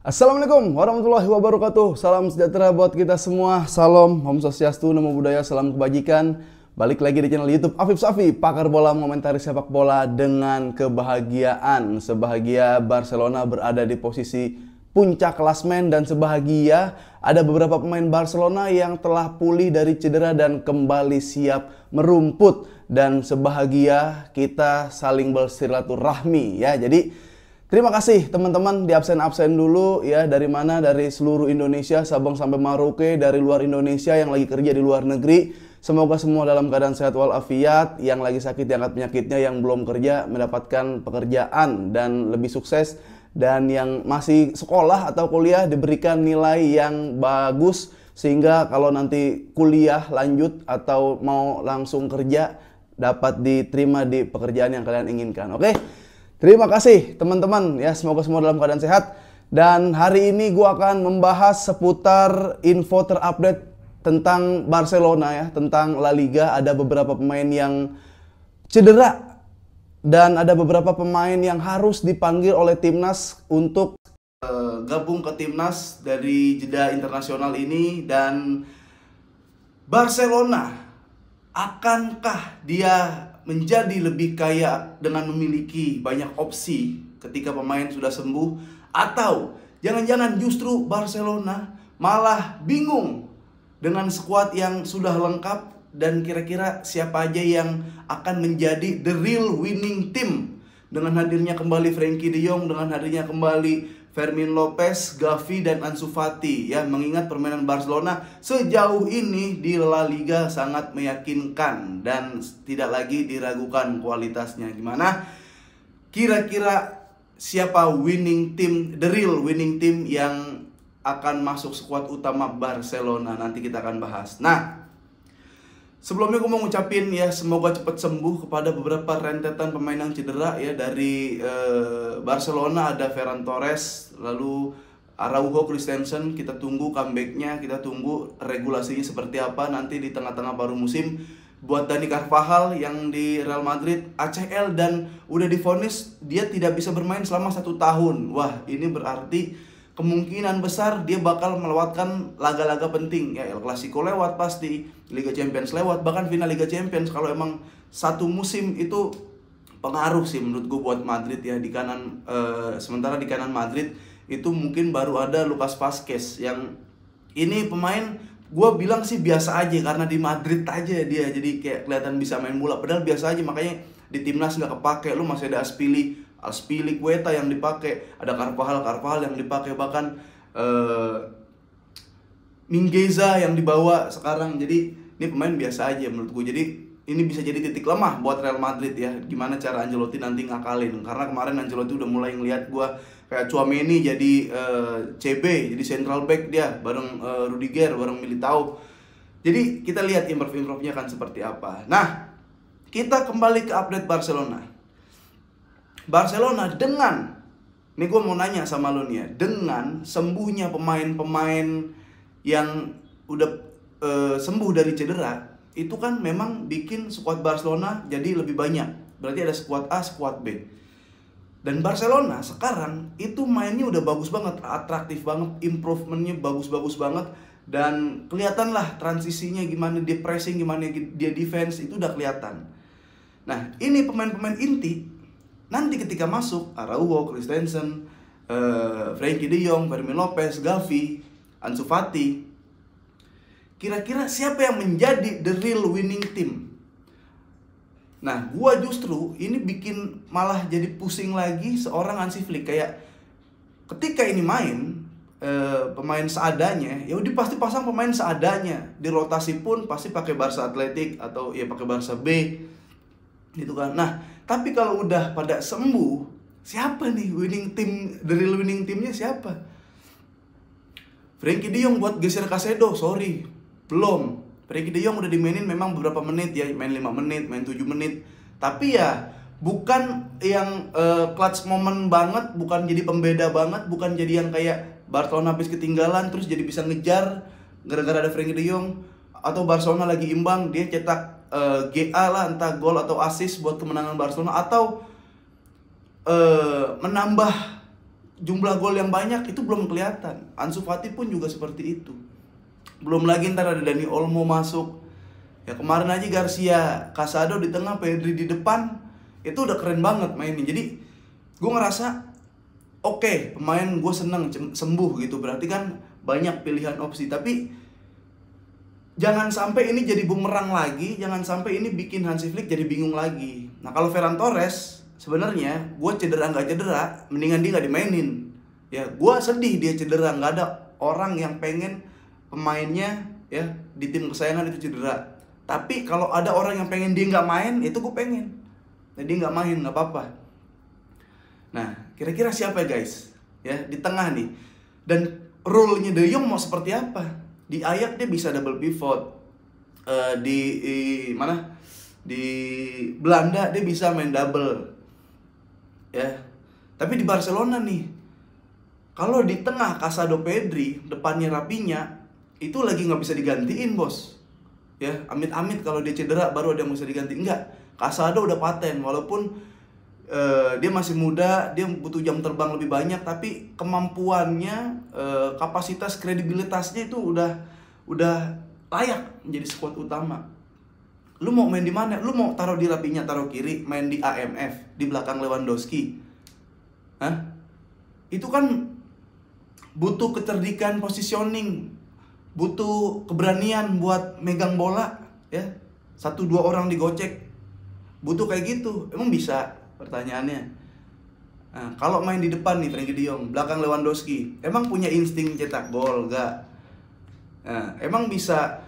Assalamualaikum warahmatullahi wabarakatuh. Salam sejahtera buat kita semua. Salam, Om Swastiastu, Namo Buddhaya, salam kebajikan. Balik lagi di channel YouTube Afif Safi, pakar bola mengomentari sepak bola dengan kebahagiaan. Sebahagia Barcelona berada di posisi puncak klasmen dan sebahagia ada beberapa pemain Barcelona yang telah pulih dari cedera dan kembali siap merumput, dan sebahagia kita saling bersilaturahmi ya. Jadi terima kasih teman-teman di absen-absen dulu ya, dari mana? Dari seluruh Indonesia, Sabang sampai Merauke, dari luar Indonesia yang lagi kerja di luar negeri. Semoga semua dalam keadaan sehat walafiat, yang lagi sakit diangkat penyakitnya, yang belum kerja mendapatkan pekerjaan dan lebih sukses, dan yang masih sekolah atau kuliah diberikan nilai yang bagus sehingga kalau nanti kuliah lanjut atau mau langsung kerja dapat diterima di pekerjaan yang kalian inginkan. Oke? Terima kasih teman-teman ya, semoga semua dalam keadaan sehat. Dan hari ini gue akan membahas seputar info terupdate tentang Barcelona ya, tentang La Liga. Ada beberapa pemain yang cedera dan ada beberapa pemain yang harus dipanggil oleh timnas untuk gabung ke timnas dari jeda internasional ini. Dan Barcelona, akankah dia menjadi lebih kaya dengan memiliki banyak opsi ketika pemain sudah sembuh? Atau jangan-jangan justru Barcelona malah bingung dengan skuad yang sudah lengkap, dan kira-kira siapa aja yang akan menjadi the real winning team dengan hadirnya kembali Frenkie de Jong, dengan hadirnya kembali Fermin Lopez, Gavi, dan Ansu Fati ya. Mengingat permainan Barcelona sejauh ini di La Liga sangat meyakinkan dan tidak lagi diragukan kualitasnya. Gimana? Kira-kira siapa winning team, the real winning team yang akan masuk skuad utama Barcelona? Nanti kita akan bahas. Nah, sebelumnya gue mau ngucapin ya, semoga cepat sembuh kepada beberapa rentetan pemain yang cedera ya. Dari Barcelona ada Ferran Torres, lalu Araujo, Christensen. Kita tunggu comebacknya, kita tunggu regulasinya seperti apa nanti di tengah-tengah baru musim. Buat Dani Carvajal yang di Real Madrid ACL dan udah divonis dia tidak bisa bermain selama 1 tahun. Wah, ini berarti kemungkinan besar dia bakal melewatkan laga-laga penting ya. El Clasico lewat pasti, Liga Champions lewat, bahkan final Liga Champions. Kalau emang satu musim itu pengaruh sih menurut gue buat Madrid ya. Di kanan sementara di kanan Madrid itu mungkin baru ada Lucas Vazquez, yang ini pemain gue bilang sih biasa aja karena di Madrid aja dia jadi kayak kelihatan bisa main bola, padahal biasa aja, makanya di timnas nggak kepake. Lu masih ada Azpilicueta yang dipakai, ada Carvajal yang dipakai, bahkan Mingueza yang dibawa sekarang. Jadi ini pemain biasa aja menurut gue. Jadi ini bisa jadi titik lemah buat Real Madrid ya. Gimana cara Ancelotti nanti ngakalin? Karena kemarin Ancelotti udah mulai ngelihat gue kayak Tchouaméni jadi CB, jadi central back dia bareng Rudiger, bareng Militao. Jadi kita lihat improve-nya kan seperti apa. Nah, kita kembali ke update Barcelona. Barcelona dengan, nih gue mau nanya sama lo nih ya, dengan sembuhnya pemain-pemain yang udah sembuh dari cedera, itu kan memang bikin skuad Barcelona jadi lebih banyak. Berarti ada skuad A, skuad B. Dan Barcelona sekarang itu mainnya udah bagus banget, atraktif banget, improvementnya bagus-bagus banget. Dan kelihatan lah transisinya gimana dia pressing, gimana dia defense, itu udah kelihatan. Nah, ini pemain-pemain inti nanti ketika masuk, Araujo, Christensen, Frenkie de Jong, Fermin Lopez, Gavi, Ansu Fati, kira-kira siapa yang menjadi the real winning team? Nah, gua justru ini bikin malah jadi pusing lagi seorang Hansi Flick. Kayak ketika ini main pemain seadanya, ya udah pasti pasang pemain seadanya. Di rotasi pun pasti pakai Barca Athletic atau ya pakai Barca B gitu kan. Nah, tapi kalau udah pada sembuh, siapa nih winning team, the real winning teamnya siapa? Frenkie de Jong buat geser Casedo, sorry, belum. Frenkie de Jong udah dimainin memang beberapa menit ya, main 5 menit, main 7 menit. Tapi ya bukan yang clutch moment banget, bukan jadi pembeda banget, bukan jadi yang kayak Barcelona habis ketinggalan terus jadi bisa ngejar gara-gara ada Frenkie de Jong. Atau Barcelona lagi imbang, dia cetak GA lah, entah gol atau assist buat kemenangan Barcelona, atau menambah jumlah gol yang banyak itu belum kelihatan. Ansu Fati pun juga seperti itu. Belum lagi ntar ada Dani Olmo masuk. Ya kemarin aja Garcia, Casado di tengah, Pedri di depan, itu udah keren banget mainnya. Jadi gue ngerasa oke, pemain gue seneng sembuh gitu. Berarti kan banyak pilihan opsi. Tapi jangan sampai ini jadi bumerang lagi, jangan sampai ini bikin Hansi Flick jadi bingung lagi. Nah kalau Ferran Torres, sebenarnya gue cedera nggak cedera, mendingan dia nggak dimainin. Ya gue sedih dia cedera, nggak ada orang yang pengen pemainnya ya di tim kesayangan itu cedera. Tapi kalau ada orang yang pengen dia nggak main, itu gue pengen. Nah dia nggak main nggak apa-apa. Nah kira-kira siapa ya guys? Ya di tengah nih. Dan role-nya De Jong mau seperti apa? Di Ajax dia bisa double pivot. Di mana? Di Belanda dia bisa main double. Ya. Tapi di Barcelona nih, kalau di tengah Casado, Pedri, depannya Rapinya, itu lagi nggak bisa digantiin bos. Ya, amit-amit kalau dia cedera baru ada yang bisa diganti. Enggak, Casado udah paten. Walaupun dia masih muda, dia butuh jam terbang lebih banyak, tapi kemampuannya, kapasitas, kredibilitasnya itu udah layak menjadi squad utama. Lu mau main di mana? Lu mau taruh di Rapinya, taruh kiri, main di AMF di belakang Lewandowski. Hah? Itu kan butuh kecerdikan positioning, butuh keberanian buat megang bola, ya. 1-2 orang digocek. Butuh kayak gitu. Emang bisa? Pertanyaannya. Nah, kalau main di depan nih Frenkie de Jong, belakang Lewandowski, emang punya insting cetak gol gak? Nah, emang bisa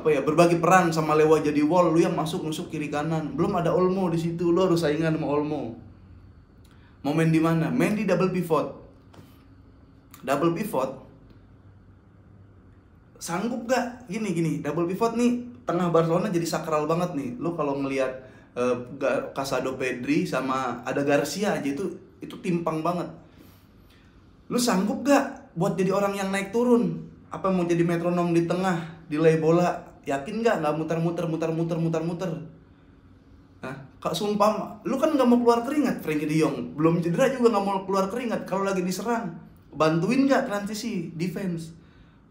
berbagi peran sama Lewa jadi wall, lu yang masuk nusuk kiri kanan. Belum ada Olmo di situ, lu harus saingan sama Olmo. Mau main di mana? Main di double pivot. Double pivot sanggup gak? Gini, double pivot nih tengah Barcelona jadi sakral banget nih. Lu kalau ngelihat Casado, Pedri sama ada Garcia aja itu timpang banget. Lu sanggup gak buat jadi orang yang naik turun? Apa mau jadi metronom di tengah, delay bola? Yakin gak muter-muter? Nah, kak sumpah, lu kan gak mau keluar keringat Frenkie de Jong. Belum cedera juga gak mau keluar keringat kalau lagi diserang. Bantuin gak transisi, defense?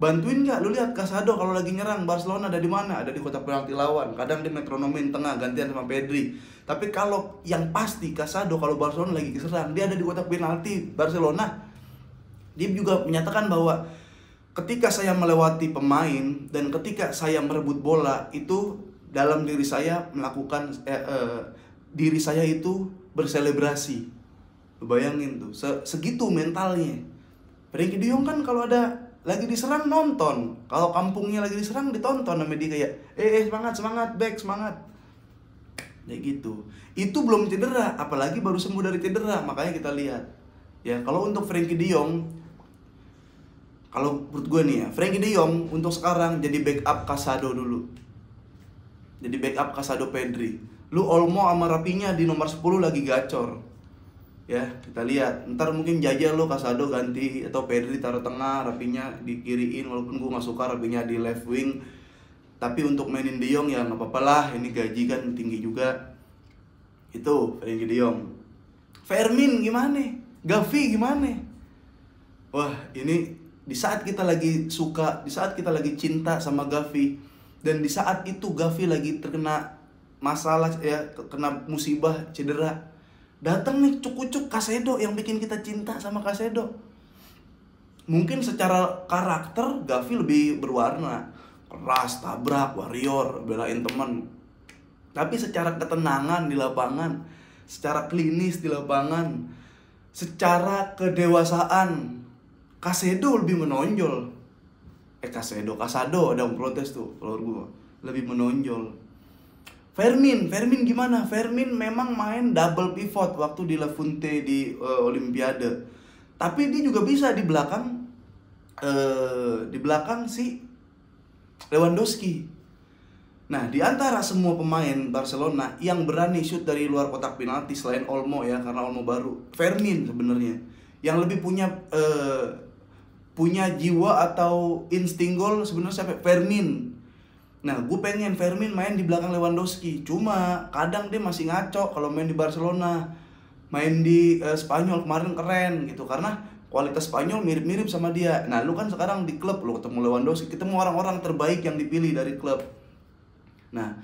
Bantuin gak? Lu lihat Casado kalau lagi nyerang Barcelona ada di mana? Ada di kotak penalti lawan. Kadang dia metronomin tengah gantian sama Pedri. Tapi kalau yang pasti Casado kalau Barcelona lagi diserang, dia ada di kotak penalti Barcelona. Dia juga menyatakan bahwa ketika saya melewati pemain dan ketika saya merebut bola, itu dalam diri saya melakukan diri saya itu berselebrasi. Bayangin tuh, segitu mentalnya. Frenkie de Jong kan kalau ada lagi diserang nonton, kalau kampungnya lagi diserang ditonton sama dia kayak semangat back semangat, kayak gitu. Itu belum cedera, apalagi baru sembuh dari cedera. Makanya kita lihat ya, kalau untuk Frenkie de Jong, kalau menurut gue nih ya, Frenkie de Jong untuk sekarang jadi backup Casado dulu, jadi backup Casado, Pedri. Lu Olmo sama Rapinya di nomor 10 lagi gacor. Ya, kita lihat. Ntar mungkin jajal lo Casado ganti atau Pedri taruh tengah, Rapinya di kiriin. Walaupun gue gak suka Rapinya di left wing, tapi untuk mainin De Jong ya gak apa-apa lah. Ini gaji kan tinggi juga. Itu Frenkie de Jong. Fermin gimana? Gavi gimana? Wah, ini di saat kita lagi suka, di saat kita lagi cinta sama Gavi, dan di saat itu Gavi lagi terkena masalah ya, kena musibah cedera, datang nih cukucuk Casado yang bikin kita cinta sama Casado. Mungkin secara karakter Gavi lebih berwarna, keras, tabrak, warrior, belain teman. Tapi secara ketenangan di lapangan, secara klinis di lapangan, secara kedewasaan, Casado lebih menonjol. Casado ada yang protes tuh kalau gua, lebih menonjol. Fermin gimana? Fermin memang main double pivot waktu di La Fuente di Olimpiade. Tapi dia juga bisa di belakang si Lewandowski. Nah, di antara semua pemain Barcelona yang berani shoot dari luar kotak penalti selain Olmo ya, karena Olmo baru, Fermin sebenarnya yang lebih punya jiwa atau insting gol sebenarnya siapa? Fermin. Nah, gue pengen Fermin main di belakang Lewandowski. Cuma kadang dia masih ngaco kalau main di Barcelona. main di Spanyol kemarin keren gitu, karena kualitas Spanyol mirip-mirip sama dia. Nah, lu kan sekarang di klub, lu ketemu Lewandowski, ketemu orang-orang terbaik yang dipilih dari klub. Nah,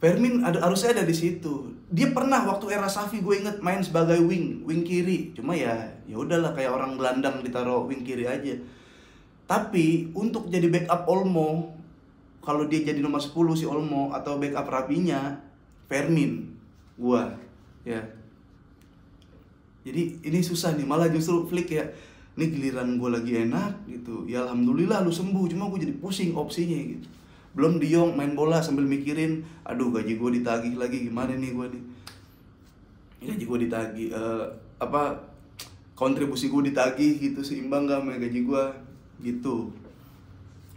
Fermin harusnya ada di situ. Dia pernah waktu era Xavi, gue inget, main sebagai wing kiri. Cuma ya udahlah, kayak orang gelandang ditaruh wing kiri aja. Tapi untuk jadi backup Olmo, kalau dia jadi nomor 10 si Olmo, atau backup Rapinya, Fermin gua ya. Jadi ini susah nih, malah justru Flick ya, ini giliran gue lagi enak gitu, ya alhamdulillah lu sembuh, cuma gue jadi pusing opsinya gitu. Belum De Jong main bola sambil mikirin, aduh gaji gue ditagih lagi, gimana nih gue nih, gaji gue ditagih, kontribusi gue ditagih gitu, seimbang gak sama gaji gue gitu.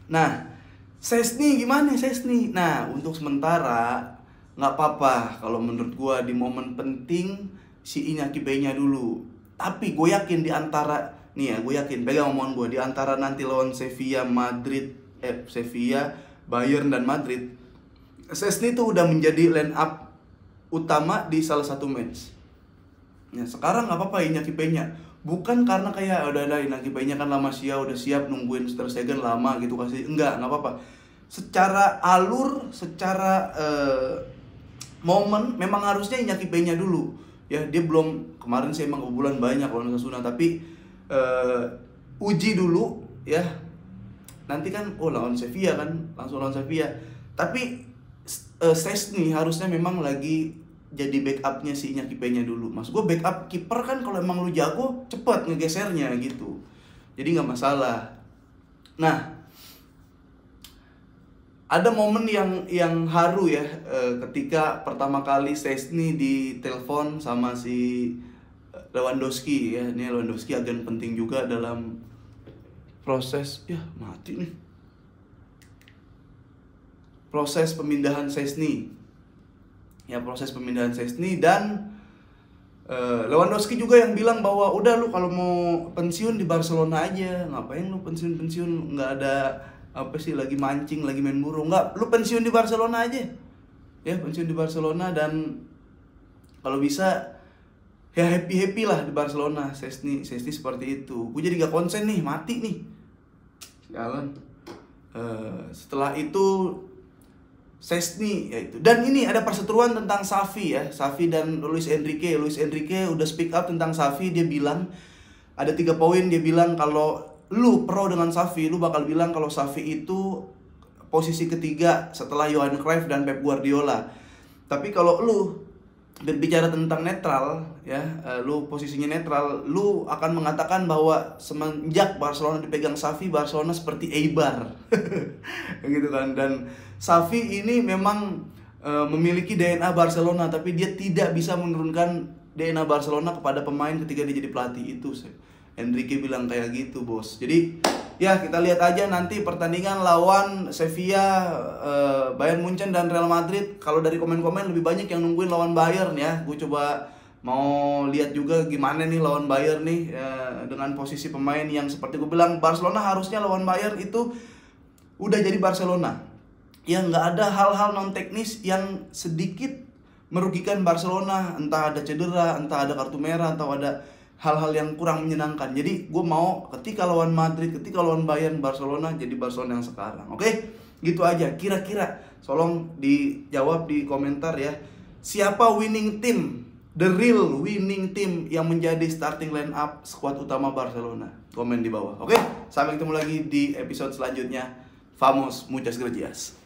Nah, Szczęsny gimana Szczęsny? Nah, untuk sementara nggak apa-apa kalau menurut gue, di momen penting si Iñaki Peña dulu. Tapi gue yakin di antara nih ya, gue yakin, pegang omongan gue, di antara nanti lawan Sevilla, Bayern dan Madrid, Szczęsny itu udah menjadi line up utama di salah satu match. Ya sekarang nggak apa-apa Iñaki Peña, bukan karena kayak udah Iñaki Peña kan lama udah siap nungguin Ter Stegen lama gitu, kasih nggak apa-apa. Secara alur, secara momen memang harusnya Iñaki Peña dulu ya. Dia belum, kemarin sih emang kebobolan banyak lawan Osasuna, tapi uji dulu ya. Nanti kan lawan Sevilla kan, langsung lawan Sevilla. Tapi Szczęsny harusnya memang lagi jadi backupnya si Iñaki Peña dulu. Maksud gue backup kiper kan, kalau emang lu jago cepet ngegesernya gitu, jadi nggak masalah. Nah, ada momen yang haru ya, ketika pertama kali Szczęsny ditelepon sama si Lewandowski ya. Ini Lewandowski agen penting juga dalam proses, ya mati nih, proses pemindahan Szczęsny ya, proses pemindahan Szczęsny. Dan Lewandowski juga yang bilang bahwa udah lu kalau mau pensiun di Barcelona aja, ngapain lu pensiun, nggak ada apa sih, lagi mancing, lagi main burung, nggak, lu pensiun di Barcelona aja ya, pensiun di Barcelona. Dan kalau bisa ya happy lah di Barcelona. Szczęsny seperti itu. Gue jadi gak konsen nih, mati nih jalan. Setelah itu Szczęsny ya itu. Dan ini ada perseteruan tentang Xavi ya, Xavi dan Luis Enrique udah speak up tentang Xavi. Dia bilang ada 3 poin. Dia bilang kalau lu pro dengan Xavi, lu bakal bilang kalau Xavi itu posisi ketiga setelah Johan Cruyff dan Pep Guardiola. Tapi kalau lu berbicara tentang netral ya, lu posisinya netral, lu akan mengatakan bahwa semenjak Barcelona dipegang Xavi, Barcelona seperti Eibar gitu kan. Dan Xavi ini memang memiliki DNA Barcelona, tapi dia tidak bisa menurunkan DNA Barcelona kepada pemain ketika dia jadi pelatih. Itu Enrique bilang kayak gitu, bos. Jadi ya kita lihat aja nanti pertandingan lawan Sevilla, Bayern Munchen dan Real Madrid. Kalau dari komen-komen lebih banyak yang nungguin lawan Bayern ya. Gue coba mau lihat juga gimana nih lawan Bayern nih, dengan posisi pemain yang seperti gue bilang, Barcelona harusnya lawan Bayern itu udah jadi Barcelona. Ya nggak ada hal-hal non teknis yang sedikit merugikan Barcelona, entah ada cedera, entah ada kartu merah, atau ada hal-hal yang kurang menyenangkan. Jadi gue mau ketika lawan Madrid, ketika lawan Bayern, Barcelona jadi Barcelona yang sekarang. Oke? Gitu aja. Kira-kira tolong dijawab di komentar ya. Siapa winning team, the real winning team yang menjadi starting line up squad utama Barcelona? Komen di bawah. Oke? Sampai ketemu lagi di episode selanjutnya. Vamos, muchas gracias.